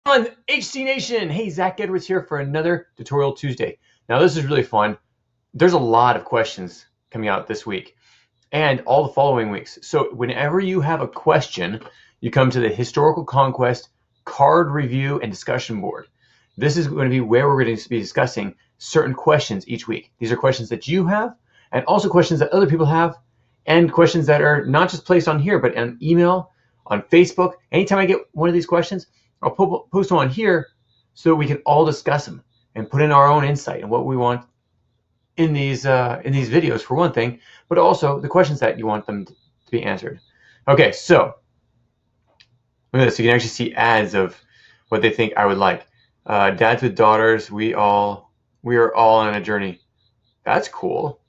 on HC Nation. Hey, Zach Edwards here for another Tutorial Tuesday. Now, this is really fun. There's a lot of questions coming out this week and all the following weeks. So whenever you have a question, you come to the Historical Conquest card review and discussion board. This is going to be where we're going to be discussing certain questions each week. These are questions that you have and also questions that other people have and questions that are not just placed on here, but on email, on Facebook. Anytime I get one of these questions, I'll post them on here so that we can all discuss them and put in our own insight and what we want in these videos for one thing, but also the questions that you want them to be answered. Okay, so look at this. You can actually see ads of what they think I would like. Dads with daughters, we are all on a journey. That's cool.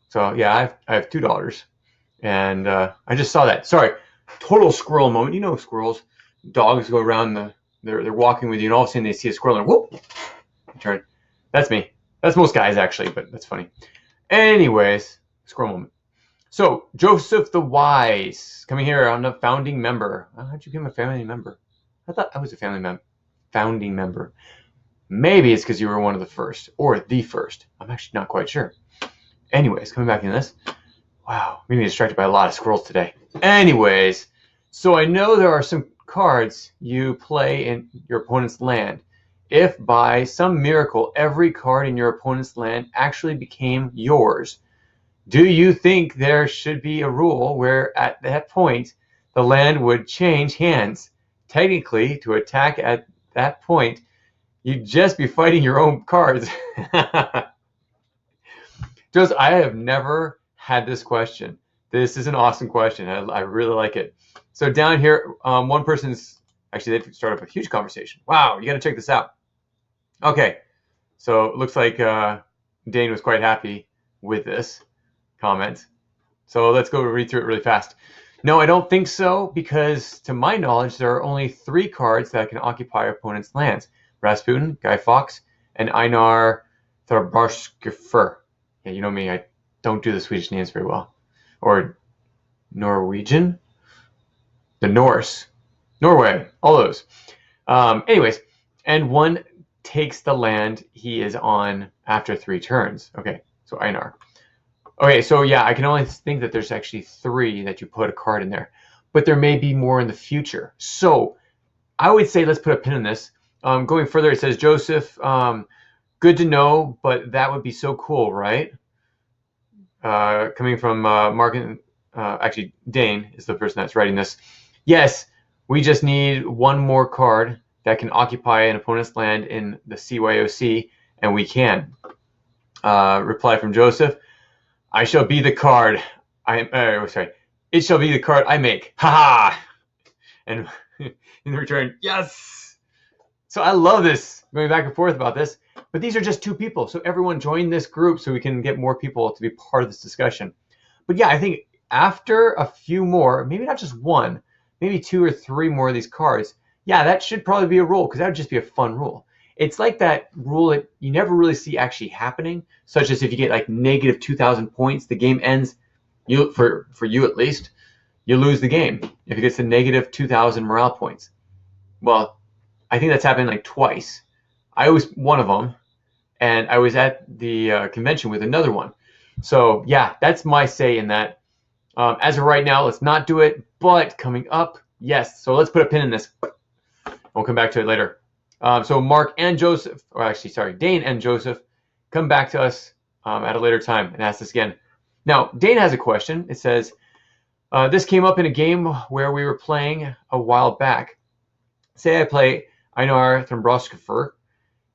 So yeah, I have 2 daughters, and I just saw that. Sorry, total squirrel moment. You know squirrels. Dogs go around they're walking with you, and all of a sudden they see a squirrel and whoop, turn. That's me. That's most guys actually, but that's funny. Anyways, squirrel moment. So Joseph the Wise coming here on a founding member. How'd you become a founding member? I thought I was a founding member. Maybe it's because you were one of the first or the first. I'm actually not quite sure. Anyways, coming back into this. Wow, we're being distracted by a lot of squirrels today. Anyways, so I know there are some cards you play in your opponent's land. If by some miracle every card in your opponent's land actually became yours, do you think there should be a rule where at that point the land would change hands? Technically, to attack at that point, you'd just be fighting your own cards. Just, I have never had this question. This is an awesome question. I really like it. So down here, one person's, actually they started up a huge conversation. Wow, you got to check this out. Okay, so it looks like Dane was quite happy with this comment. So let's go read through it really fast. No, I don't think so, because to my knowledge, there are only 3 cards that can occupy opponent's lands. Rasputin, Guy Fawkes, and Einar Thorbarskjufur. Yeah, you know me, I don't do the Swedish names very well. Or Norwegian? The Norse. Norway, all those. Anyways, and one takes the land he is on after 3 turns. Okay, so Einar. Okay, so yeah, I can only think that there's actually 3 that you put a card in there. But there may be more in the future. So I would say let's put a pin in this. Going further, it says, Joseph, good to know, but that would be so cool, right? Coming from Mark and actually Dane is the person that's writing this. Yes, we just need one more card that can occupy an opponent's land in the CYOC, and we can. Reply from Joseph. I shall be the card. It shall be the card I make. Ha ha! And in return, yes. So I love this, going back and forth about this. But these are just 2 people, so everyone join this group so we can get more people to be part of this discussion. But yeah, I think after a few more, maybe not just 1, maybe 2 or 3 more of these cards, yeah, that should probably be a rule, because that would just be a fun rule. It's like that rule that you never really see actually happening, such as if you get like negative 2,000 points, the game ends, for you at least, you lose the game if it gets to negative 2,000 morale points. Well, I think that's happened like twice. I was one of them, and I was at the convention with another one. So yeah, that's my say in that. As of right now, let's not do it, but coming up, yes. So let's put a pin in this. We'll come back to it later. So Mark and Joseph, or actually, sorry, Dane and Joseph, come back to us at a later time and ask this again. Now, Dane has a question. It says, this came up in a game where we were playing a while back. Say I play Einar Thorbarskjufur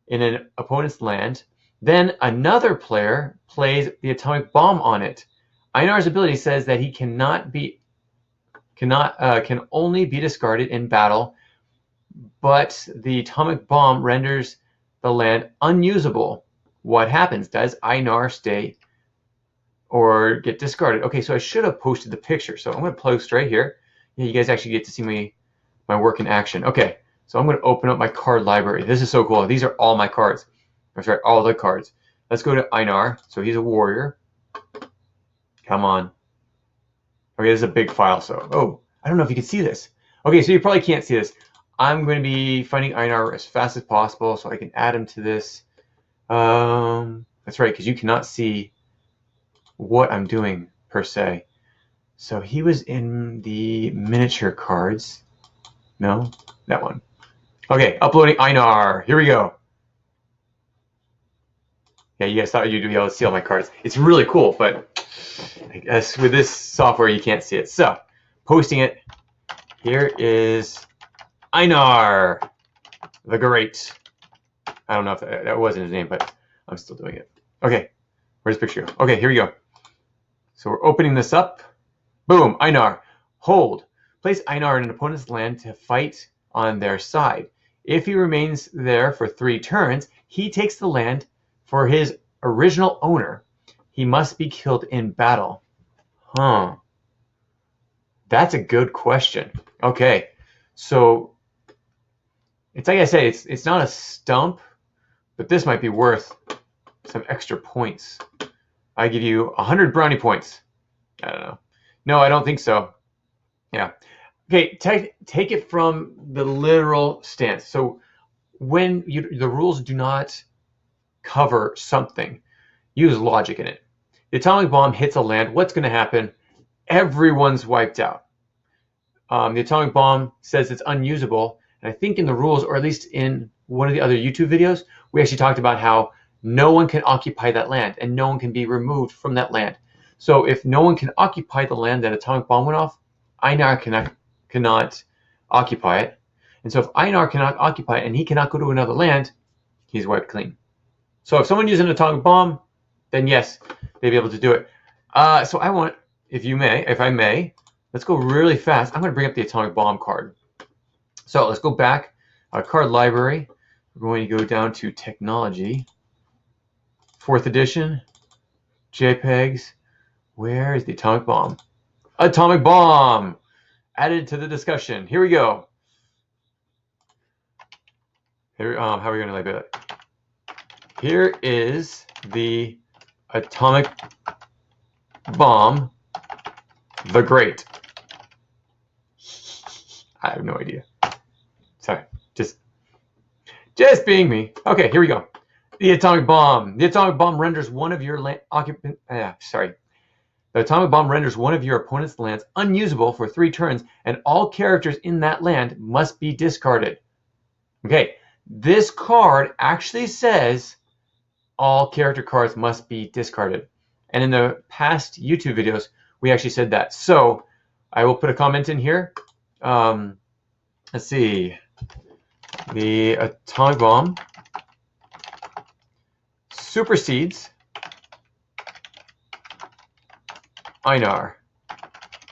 in an opponent's land, then another player plays the atomic bomb on it. Einar's ability says that he can only be discarded in battle, but the atomic bomb renders the land unusable. What happens? Does Einar stay or get discarded? Okay, so I should have posted the picture, so I'm going to post right here. Yeah, you guys actually get to see my work in action. Okay. So I'm going to open up my card library. This is so cool. These are all my cards. That's right, all the cards. Let's go to Einar. So he's a warrior. Come on. Okay, this is a big file. So, oh, I don't know if you can see this. Okay, so you probably can't see this. I'm going to be finding Einar as fast as possible so I can add him to this. That's right, because you cannot see what I'm doing per se. So he was in the miniature cards. No, that one. Okay, uploading Einar. Here we go. Yeah, you guys thought you'd be able to see all my cards. It's really cool, but I guess with this software you can't see it. So, posting it. Here is Einar the Great. I don't know if that wasn't his name, but I'm still doing it. Okay, where's the picture go? Okay, here we go. So we're opening this up. Boom, Einar. Hold. Place Einar in an opponent's land to fight on their side. If he remains there for 3 turns, he takes the land for his original owner. He must be killed in battle. Huh. That's a good question. Okay, so it's like I say, it's not a stump, but this might be worth some extra points. I give you 100 brownie points. I don't know. No, I don't think so. Yeah. Okay, take it from the literal stance. So when the rules do not cover something, use logic in it. The atomic bomb hits a land. What's going to happen? Everyone's wiped out. The atomic bomb says it's unusable. And I think in the rules, or at least in one of the other YouTube videos, we actually talked about how no one can occupy that land and no one can be removed from that land. So if no one can occupy the land that atomic bomb went off, Einar cannot occupy it. And so if Einar cannot occupy it and he cannot go to another land, he's wiped clean. So if someone uses an atomic bomb, then yes, they'd be able to do it. So I want, if I may, let's go really fast. I'm going to bring up the atomic bomb card. So let's go back, card library. We're going to go down to technology, 4th edition, JPEGs. Where is the atomic bomb? Atomic bomb! Added to the discussion. Here we go. Here, how are we going to label it? Here is the atomic bomb, the Great. I have no idea. Sorry, just being me. Okay, here we go. The atomic bomb. The atomic bomb renders one of your The atomic bomb renders one of your opponent's lands unusable for 3 turns, and all characters in that land must be discarded. Okay, this card actually says all character cards must be discarded. And in the past YouTube videos, we actually said that. So I will put a comment in here. Let's see. The atomic bomb supersedes Einar.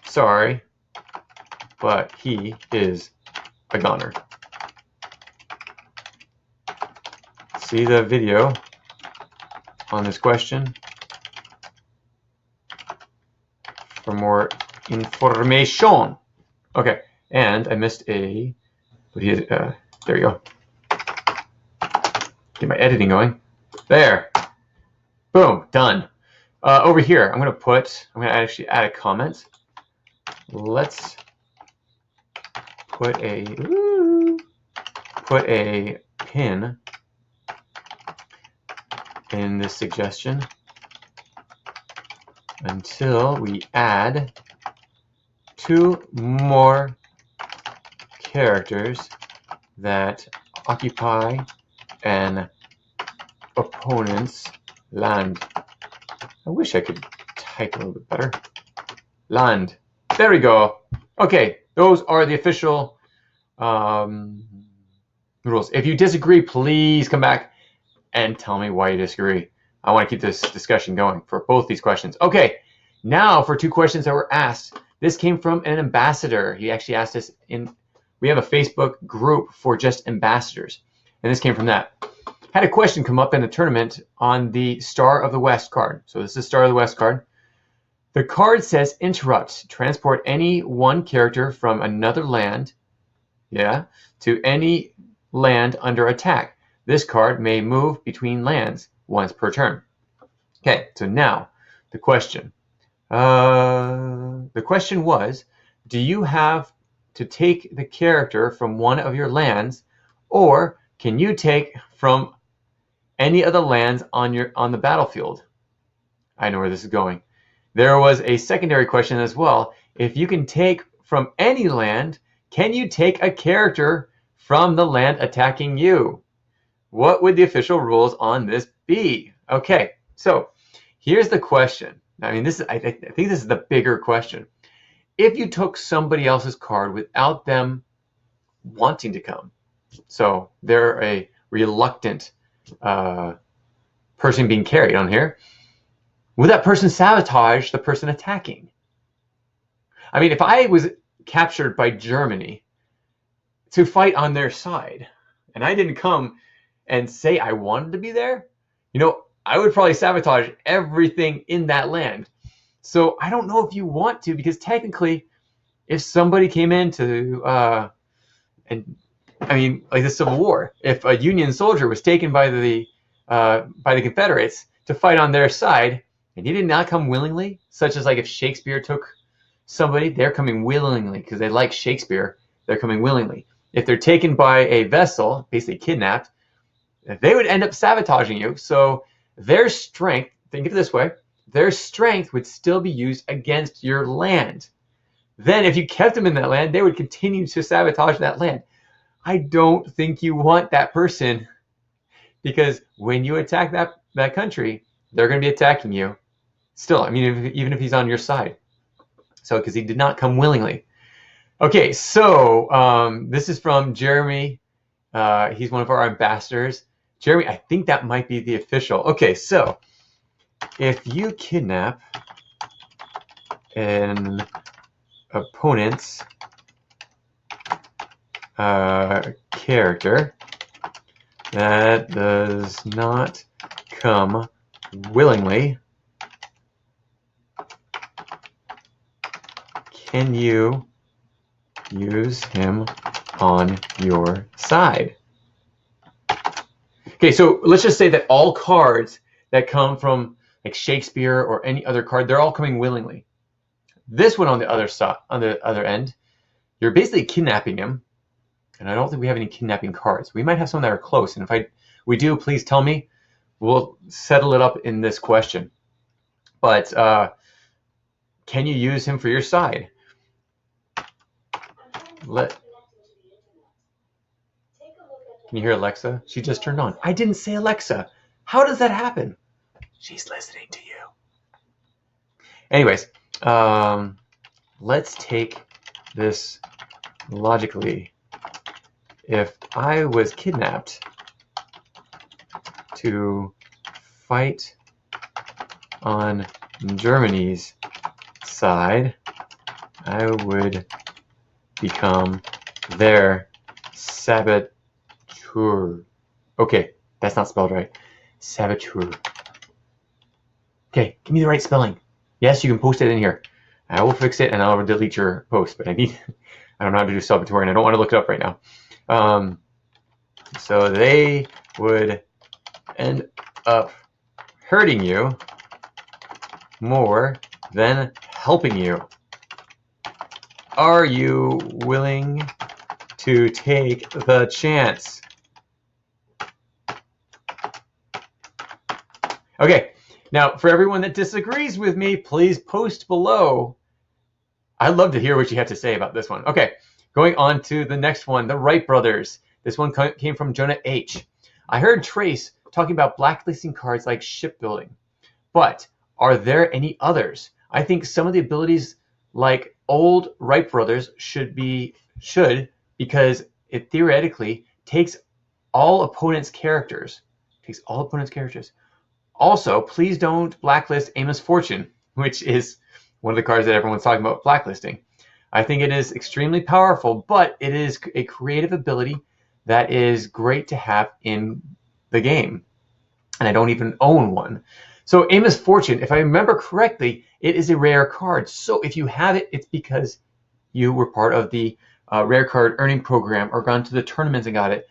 Sorry, but he is a goner. See the video on this question for more information. Okay, and I missed a. There you go. Get my editing going. There. Boom. Done. Over here, I'm going to actually add a comment. Let's put a pin in this suggestion until we add 2 more characters that occupy an opponent's land. I wish I could type a little bit better. Land. There we go. Okay, those are the official rules. If you disagree, please come back and tell me why you disagree. I want to keep this discussion going for both these questions. Okay, now for 2 questions that were asked. This came from an ambassador. He actually asked us we have a Facebook group for just ambassadors, and this came from that. Had a question come up in a tournament on the Star of the West card. So this is Star of the West card. The card says interrupt, transport any one character from another land, to any land under attack. This card may move between lands once per turn. Okay, so now the question. The question was, do you have to take the character from one of your lands, or can you take from any of the lands on the battlefield? I know where this is going. There was a secondary question as well. If you can take from any land, can you take a character from the land attacking you? What would the official rules on this be? Okay, so here's the question. I mean, I think this is the bigger question. If you took somebody else's card without them wanting to come, so they're a reluctant person being carried on here, would that person sabotage the person attacking? I mean, if I was captured by Germany to fight on their side, and I didn't come and say I wanted to be there, I would probably sabotage everything in that land. So I don't know if you want to, because technically, if somebody came into, like the Civil War, if a Union soldier was taken by the Confederates to fight on their side, and he did not come willingly, such as like if Shakespeare took somebody, they're coming willingly because they like Shakespeare. They're coming willingly. If they're taken by a vessel, basically kidnapped, they would end up sabotaging you. So their strength, think of it this way, their strength would still be used against your land. Then if you kept them in that land, they would continue to sabotage that land. I don't think you want that person, because when you attack that country, they're going to be attacking you still. I mean, even if he's on your side. So, because he did not come willingly. Okay, so this is from Jeremy. He's one of our ambassadors. Jeremy, I think that might be the official. Okay, so if you kidnap an opponent's character that does not come willingly, can you use him on your side? Okay, so let's just say that all cards that come from like Shakespeare or any other card, they're all coming willingly. This one on the other side, on the other end, you're basically kidnapping him, and I don't think we have any kidnapping cards. We might have some that are close, and if we do, please tell me. We'll settle it up in this question. But can you use him for your side? Can you hear Alexa? She just turned on. I didn't say Alexa. How does that happen? She's listening to you. Anyways, let's take this logically. If I was kidnapped to fight on Germany's side, I would become their saboteur. Okay, that's not spelled right. Saboteur. Okay, give me the right spelling. Yes, you can post it in here. I will fix it and I'll delete your post, but I don't know how to do saboteur and I don't want to look it up right now. So they would end up hurting you more than helping you. Are you willing to take the chance? Okay, now for everyone that disagrees with me, please post below. I'd love to hear what you have to say about this one. Okay, going on to the next one, the Wright brothers. This one came from Jonah H. I heard Trace talking about blacklisting cards like shipbuilding, but are there any others? I think some of the abilities like old Wright brothers should, because it theoretically takes all opponents' characters. Also, please don't blacklist Amos Fortune, which is one of the cards that everyone's talking about blacklisting. I think it is extremely powerful, but it is a creative ability that is great to have in the game. And I don't even own one. So Amos Fortune, if I remember correctly, it is a rare card. So if you have it, it's because you were part of the rare card earning program or gone to the tournaments and got it.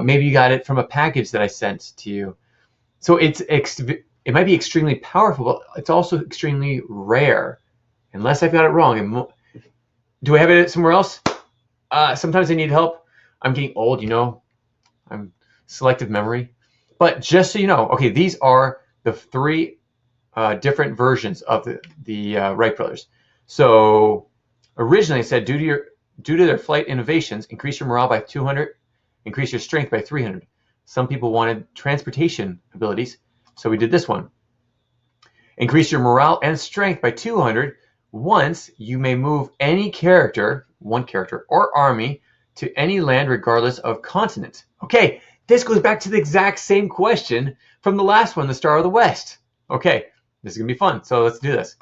Maybe you got it from a package that I sent to you. So it might be extremely powerful, but it's also extremely rare, unless I've got it wrong. Do I have it somewhere else? Sometimes I need help. I'm getting old, you know. I'm selective memory. But just so you know, okay, these are the three different versions of the Wright brothers. So originally it said, due to their flight innovations, increase your morale by 200, increase your strength by 300. Some people wanted transportation abilities, so we did this one. Increase your morale and strength by 200. Once you may move any character, one character, or army to any land regardless of continent. Okay, this goes back to the exact same question from the last one, the Star of the West. Okay, this is going to be fun, so let's do this.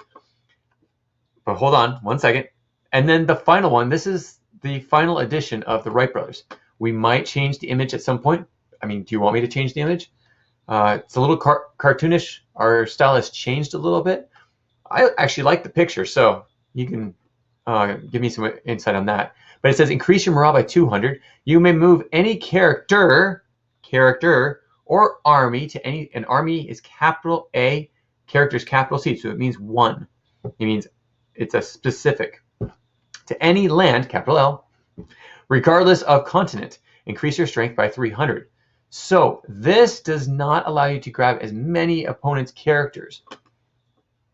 But hold on one second. And then the final one, this is the final edition of the Wright brothers. We might change the image at some point. I mean, do you want me to change the image? It's a little cartoonish. Our style has changed a little bit. I actually like the picture, so you can give me some insight on that. But it says increase your morale by 200. You may move any character or army to any. An army is capital A, character is capital C, so it means one. It means it's a specific. To any land, capital L, regardless of continent. Increase your strength by 300. So this does not allow you to grab as many opponents' characters,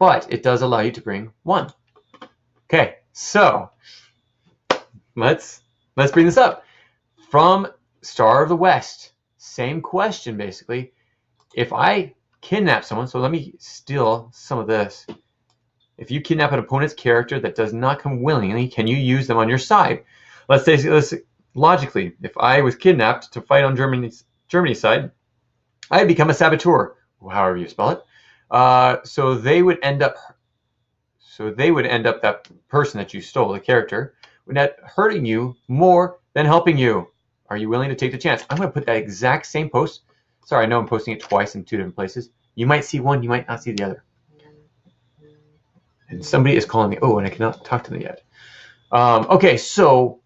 but it does allow you to bring one. Okay, so let's bring this up. From Star of the West, same question basically. If I kidnap someone, so let me steal some of this. If you kidnap an opponent's character that does not come willingly, can you use them on your side? Let's say, logically, if I was kidnapped to fight on Germany's side, I'd become a saboteur, however you spell it. So they would end up that person that you stole, the character, would end up hurting you more than helping you. Are you willing to take the chance? I'm going to put that exact same post. Sorry, I know I'm posting it twice in two different places. You might see one, you might not see the other. And somebody is calling me. Oh, and I cannot talk to them yet. Okay, so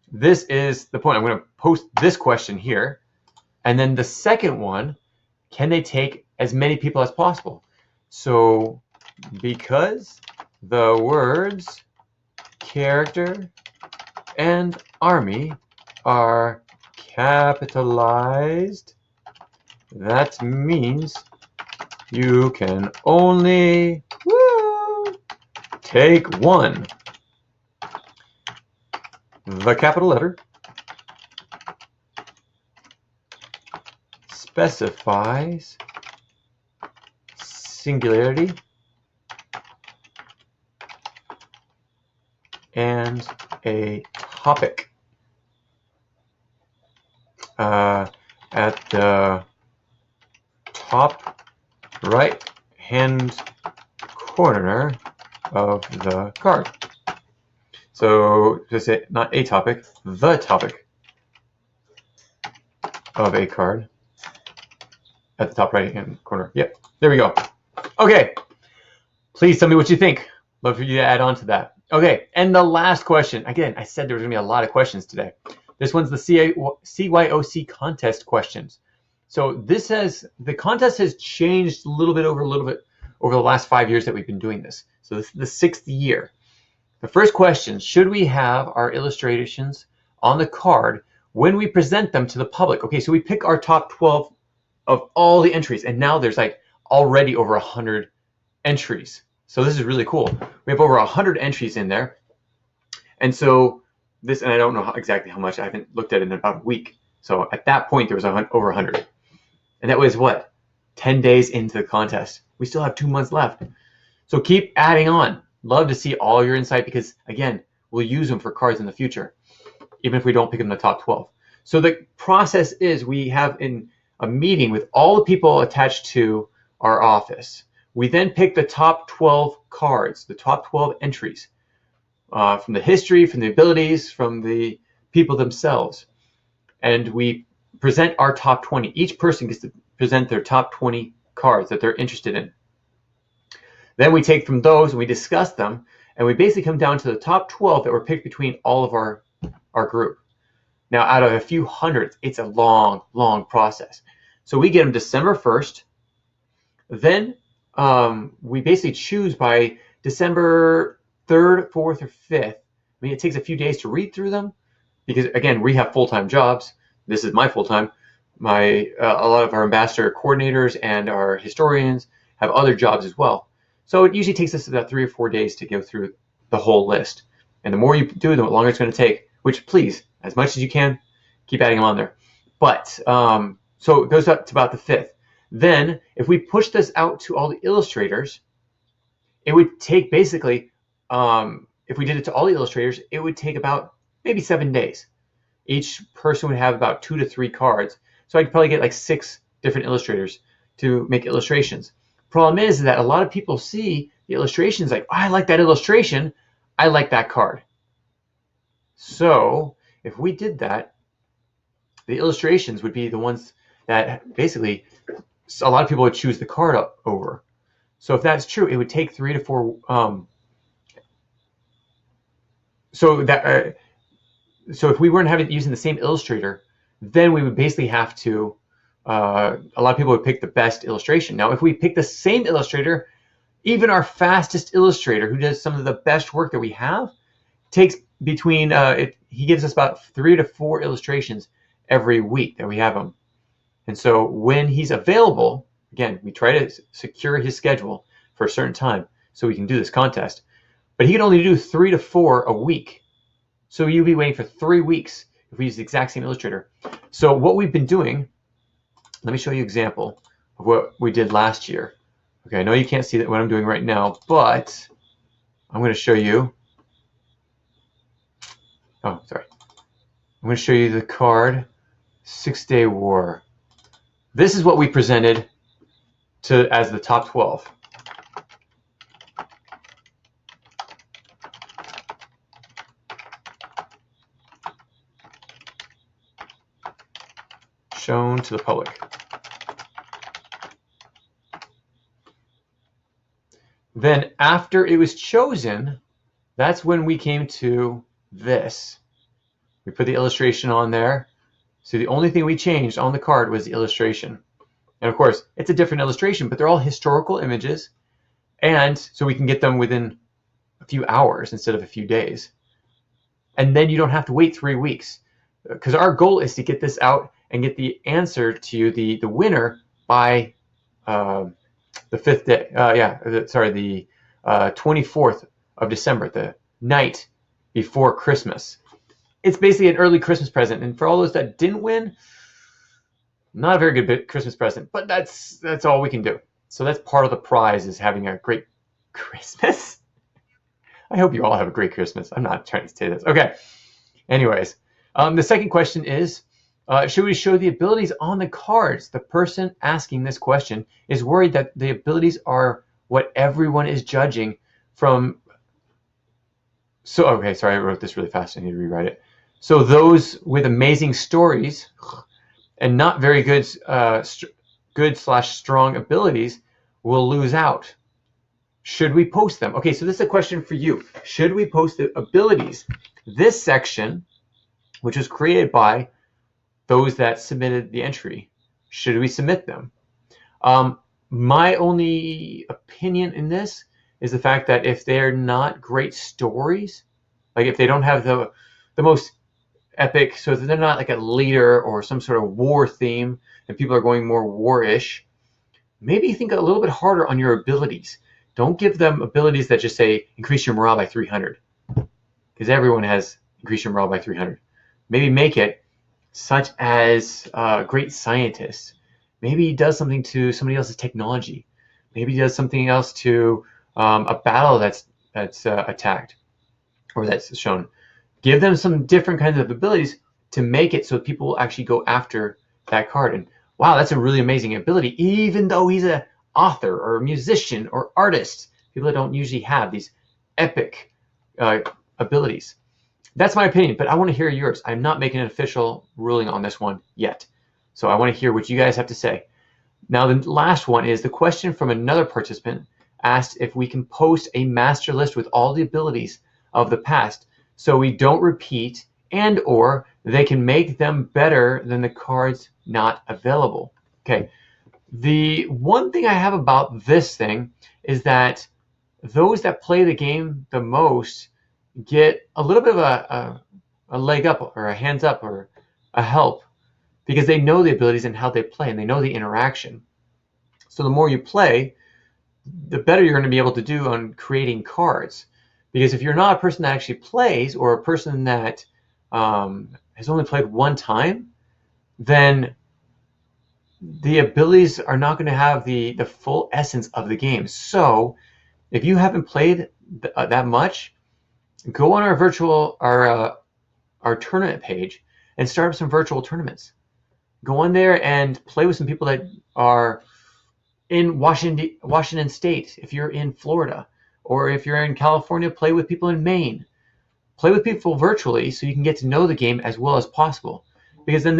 this is the point. I'm going to post this question here. And then the second one, can they take as many people as possible? So because the words character and army are capitalized, that means you can only take one. The capital letter specifies singularity and a topic. At the top right hand corner of the card. So to say not a topic, the topic of a card at the top right hand corner. Yep, there we go. Okay, please tell me what you think. Love for you to add on to that. Okay, and the last question. Again, I said there was gonna be a lot of questions today. This one's the CYOC contest questions. So the contest has changed a little bit over the last 5 years that we've been doing this. So this is the 6th year. The first question, should we have our illustrations on the card when we present them to the public? Okay, so we pick our top 12 of all the entries, and now there's like already over 100 entries. So this is really cool. We have over 100 entries in there. And so this, and I don't know exactly how much, I haven't looked at it in about a week. So at that point, there was over 100. And that was what? 10 days into the contest. We still have 2 months left. So keep adding on. Love to see all your insight because, again, we'll use them for cards in the future, even if we don't pick them in the top 12. So the process is we have a meeting with all the people attached to our office. We then pick the top 12 cards, the top 12 entries from the history, from the abilities, from the people themselves. And we present our top 20. Each person gets to present their top 20 cards that they're interested in. Then we take from those and we discuss them, and we basically come down to the top 12 that were picked between all of our group. Now, out of a few hundreds, it's a long, long process. So we get them December 1st. Then we basically choose by December 3rd, 4th, or 5th. I mean, it takes a few days to read through them. because again, we have full-time jobs. This is my full-time. A lot of our ambassador coordinators and our historians have other jobs as well. So it usually takes us about 3 or 4 days to go through the whole list. And the more you do, the longer it's going to take, which please, as much as you can, keep adding them on there. But so it goes up to about the 5th. Then if we push this out to all the illustrators, it would take basically, if we did it to all the illustrators, it would take about maybe 7 days. Each person would have about 2 to 3 cards. So I could probably get like 6 different illustrators to make illustrations. Problem is that a lot of people see the illustrations like, oh, I like that illustration, I like that card. So if we did that, the illustrations would be the ones that basically a lot of people would choose the card over. So if that's true, it would take 3 to 4. So if we weren't using the same illustrator, then we would basically have to. A lot of people would pick the best illustration. Now, if we pick the same illustrator, even our fastest illustrator, who does some of the best work that we have, takes between. He gives us about 3 to 4 illustrations every week that we have him. And so when he's available, again, we try to secure his schedule for a certain time so we can do this contest. But he can only do 3 to 4 a week. So you'll be waiting for 3 weeks if we use the exact same illustrator. So what we've been doing, let me show you an example of what we did last year. Okay, I know you can't see what I'm doing right now, but I'm going to show you. Oh, sorry. I'm going to show you the card, 6-Day War. This is what we presented as the top 12. Shown to the public. Then after it was chosen, that's when we came to this. We put the illustration on there. So the only thing we changed on the card was the illustration. And of course, it's a different illustration, but they're all historical images. And so we can get them within a few hours instead of a few days. And then you don't have to wait 3 weeks. Because our goal is to get this out and get the answer to you, the winner, by the 5th day. The 24th of December, the night before Christmas. It's basically an early Christmas present, and for all those that didn't win, not a very good Christmas present, but that's all we can do. So that's part of the prize, is having a great Christmas. I hope you all have a great Christmas. I'm not trying to say this. Okay. Anyways, the second question is, should we show the abilities on the cards? The person asking this question is worried that the abilities are what everyone is judging from. So, okay, sorry, I wrote this really fast. I need to rewrite it. So those with amazing stories and not very good/strong abilities will lose out. Should we post them? Okay, so this is a question for you. Should we post the abilities? This section, which was created by those that submitted the entry, should we submit them? My only opinion in this is the fact that if they're not great stories, like if they don't have the most epic, so if they're not like a leader or some sort of war theme and people are going more war-ish, maybe think a little bit harder on your abilities. Don't give them abilities that just say increase your morale by 300, because everyone has increase your morale by 300. Maybe make it such as great scientist. Maybe he does something to somebody else's technology. Maybe he does something else to a battle that's attacked or that's shown. Give them some different kinds of abilities to make it so people will actually go after that card. And wow, that's a really amazing ability, even though he's an author or a musician or artist. People that don't usually have these epic abilities. That's my opinion, but I want to hear yours. I'm not making an official ruling on this one yet. So I want to hear what you guys have to say. Now, the last one is the question from another participant asked if we can post a master list with all the abilities of the past so we don't repeat, and or they can make them better than the cards not available. Okay, the one thing I have about this thing is that those that play the game the most get a little bit of a leg up or a hands up or a help, because they know the abilities and how they play, and they know the interaction. So the more you play, the better you're going to be able to do on creating cards. Because if you're not a person that actually plays, or a person that has only played one time, then the abilities are not going to have the full essence of the game. So if you haven't played that much, go on our tournament page and start up some virtual tournaments. Go on there and play with some people that are in Washington State. If you're in Florida, or if you're in California, play with people in Maine. Play with people virtually so you can get to know the game as well as possible. Because then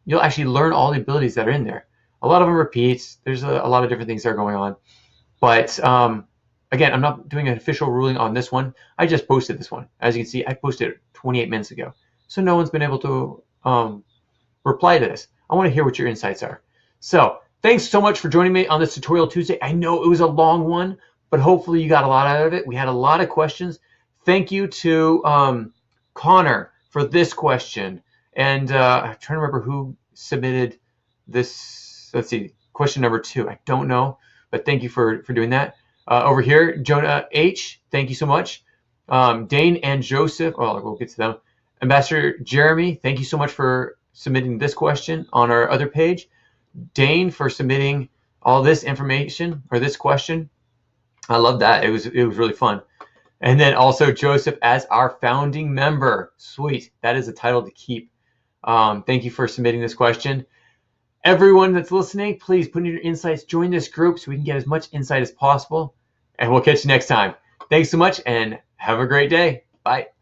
you'll actually learn all the abilities that are in there. A lot of them repeats. There's a lot of different things that are going on. But again, I'm not doing an official ruling on this one. I just posted this one. As you can see, I posted it 28 minutes ago. So no one's been able to reply to this. I want to hear what your insights are. So thanks so much for joining me on this Tutorial Tuesday. I know it was a long one, but hopefully you got a lot out of it. We had a lot of questions. Thank you to Connor for this question. And I'm trying to remember who submitted this. Let's see, question number 2. I don't know, but thank you for doing that. Over here, Jonah H., thank you so much. Dane and Joseph, we'll get to them. Ambassador Jeremy, thank you so much for submitting this question on our other page. Dane for submitting all this information, or this question. I love that. It was really fun. And then also Joseph as our founding member. Sweet. That is a title to keep. Thank you for submitting this question. Everyone that's listening, please put in your insights. Join this group so we can get as much insight as possible. And we'll catch you next time. Thanks so much, and have a great day. Bye.